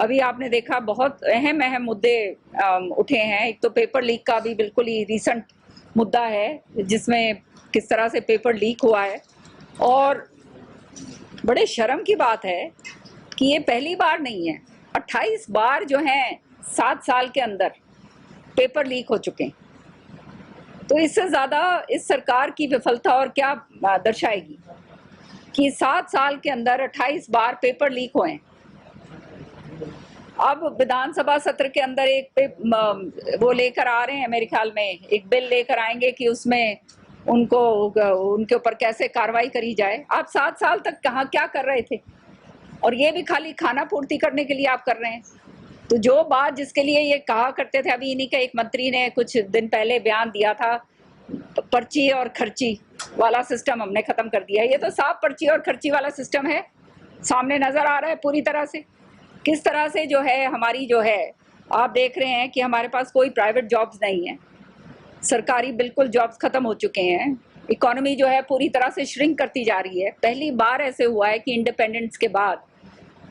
अभी आपने देखा बहुत अहम मुद्दे उठे हैं। एक तो पेपर लीक का भी बिल्कुल ही रीसेंट मुद्दा है, जिसमें किस तरह से पेपर लीक हुआ है। और बड़े शर्म की बात है कि ये पहली बार नहीं है, 28 बार जो हैं 7 साल के अंदर पेपर लीक हो चुके हैं। तो इससे ज़्यादा इस सरकार की विफलता और क्या दर्शाएगी कि 7 साल के अंदर 28 बार पेपर लीक हुए। अब विधानसभा सत्र के अंदर एक वो लेकर आ रहे हैं, मेरे ख्याल में एक बिल लेकर आएंगे कि उसमें उनके ऊपर कैसे कार्रवाई करी जाए। आप 7 साल तक कहाँ क्या कर रहे थे? और ये भी खाली खाना पूर्ति करने के लिए आप कर रहे हैं। तो जो बात जिसके लिए ये कहा करते थे, अभी इन्हीं के एक मंत्री ने कुछ दिन पहले बयान दिया था, पर्ची और खर्ची वाला सिस्टम हमने खत्म कर दिया। ये तो साफ पर्ची और खर्ची वाला सिस्टम है, सामने नजर आ रहा है पूरी तरह से। किस तरह से जो है हमारी जो है, आप देख रहे हैं कि हमारे पास कोई प्राइवेट जॉब्स नहीं है, सरकारी बिल्कुल जॉब्स खत्म हो चुके हैं। इकोनॉमी जो है पूरी तरह से श्रिंक करती जा रही है। पहली बार ऐसे हुआ है कि इंडिपेंडेंस के बाद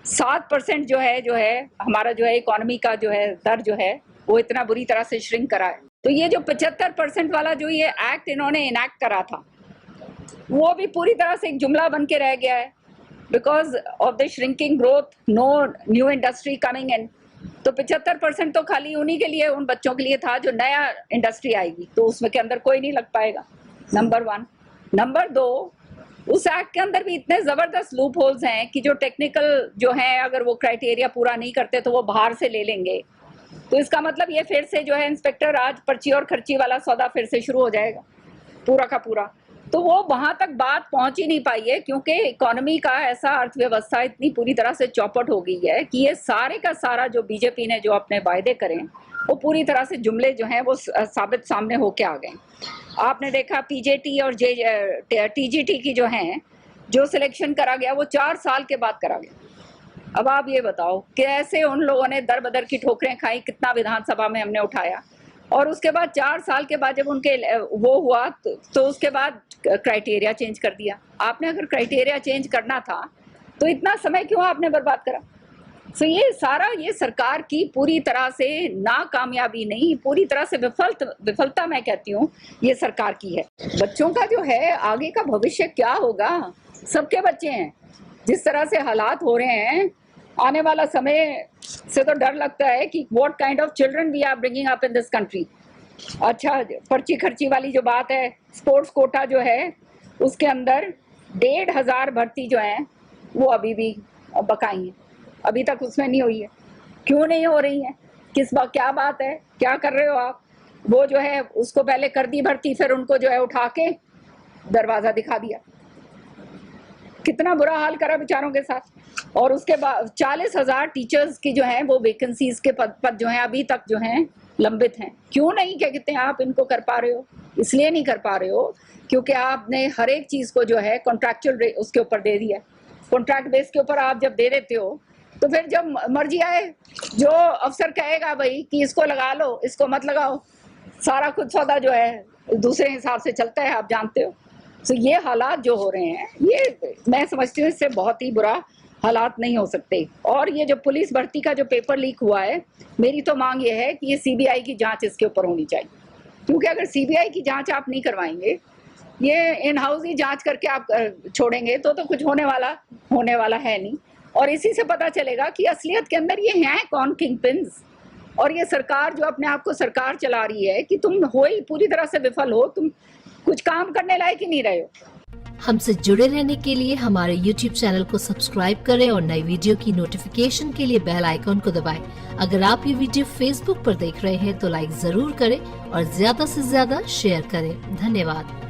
7% जो है हमारा जो है इकोनॉमी का जो है दर जो है वो इतना बुरी तरह से श्रिंक करा है। तो ये जो 75% वाला जो ये एक्ट इन्होंने इनैक्ट करा था, वो भी पूरी तरह से एक जुमला बन के रह गया है। Because of the shrinking growth, no new industry coming in. तो 75% तो खाली उन्हीं के लिए, उन बच्चों के लिए था जो नया इंडस्ट्री आएगी, तो उसमें के अंदर कोई नहीं लग पाएगा, नंबर 1। नंबर 2, उस एक्ट के अंदर भी इतने जबरदस्त लूप होल्स हैं कि जो टेक्निकल जो है, अगर वो क्राइटेरिया पूरा नहीं करते तो वो बाहर से ले लेंगे। तो इसका मतलब ये फिर से जो है इंस्पेक्टर राज, पर्ची और खर्ची वाला सौदा फिर से शुरू हो जाएगा पूरा का पूरा। तो वो वहां तक बात पहुंच ही नहीं पाई है, क्योंकि इकोनॉमी का ऐसा, अर्थव्यवस्था इतनी पूरी तरह से चौपट हो गई है कि ये सारे का सारा जो बीजेपी ने जो अपने वायदे करें वो पूरी तरह से जुमले जो हैं वो साबित सामने होके आ गए। आपने देखा पीजेटी और टीजीटी की जो हैं, जो सिलेक्शन करा गया वो 4 साल के बाद करा गया। अब आप ये बताओ कैसे उन लोगों ने दर बदर की ठोकरें खाई, कितना विधानसभा में हमने उठाया। और उसके बाद 4 साल के बाद जब उनके वो हुआ तो उसके बाद क्राइटेरिया चेंज कर दिया। आपने अगर क्राइटेरिया चेंज करना था तो इतना समय क्यों आपने बर्बाद करा? तो ये सारा, ये सरकार की पूरी तरह से नाकामयाबी नहीं, पूरी तरह से विफलता मैं कहती हूँ ये सरकार की है। बच्चों का जो है आगे का भविष्य क्या होगा? सबके बच्चे हैं, जिस तरह से हालात हो रहे हैं, आने वाला समय से तो डर लगता है कि what kind of children we are bringing up in this country. अच्छा, पर्ची खर्ची वाली जो बात है, स्पोर्ट्स कोटा जो है उसके अंदर 1,500 भर्ती जो है वो अभी भी बकाई है, अभी तक उसमें नहीं हुई है। क्यों नहीं हो रही है? क्या बात है? क्या कर रहे हो आप? वो जो है उसको पहले कर दी भर्ती, फिर उनको जो है उठा के दरवाजा दिखा दिया। कितना बुरा हाल करा बेचारों के साथ। और उसके बाद 40,000 टीचर्स की जो है वो वैकेंसीज के पद जो हैं अभी तक जो हैं लंबित हैं। क्यों नहीं, क्या कहते हैं, आप इनको कर पा रहे हो? इसलिए नहीं कर पा रहे हो क्योंकि आपने हर एक चीज को जो है कॉन्ट्रैक्चुअल उसके ऊपर दे दिया। कॉन्ट्रैक्ट बेस के ऊपर आप जब दे देते हो तो फिर जब मर्जी आए, जो अफसर कहेगा भाई कि इसको लगा लो, इसको मत लगाओ, सारा कुछ सौदा जो है दूसरे हिसाब से चलता है, आप जानते हो। तो ये हालात जो हो रहे हैं, ये मैं समझती हूँ इससे बहुत ही बुरा हालात नहीं हो सकते। और ये जो पुलिस भर्ती का जो पेपर लीक हुआ है, मेरी तो मांग ये है कि ये सीबीआई की जांच इसके ऊपर होनी चाहिए। क्योंकि अगर सीबीआई की जांच आप नहीं करवाएंगे, ये इन हाउस ही जांच करके आप छोड़ेंगे तो कुछ होने वाला है नहीं। और इसी से पता चलेगा कि असलियत के अंदर ये हैं कौन किंग पिन्स। और ये सरकार जो अपने आप को सरकार चला रही है कि तुम हो ही पूरी तरह से विफल हो, तुम कुछ काम करने लायक ही नहीं रहे हो। हमसे जुड़े रहने के लिए हमारे YouTube चैनल को सब्सक्राइब करें और नई वीडियो की नोटिफिकेशन के लिए बेल आइकॉन को दबाएं। अगर आप ये वीडियो Facebook पर देख रहे हैं तो लाइक जरूर करें और ज्यादा से ज्यादा शेयर करें। धन्यवाद।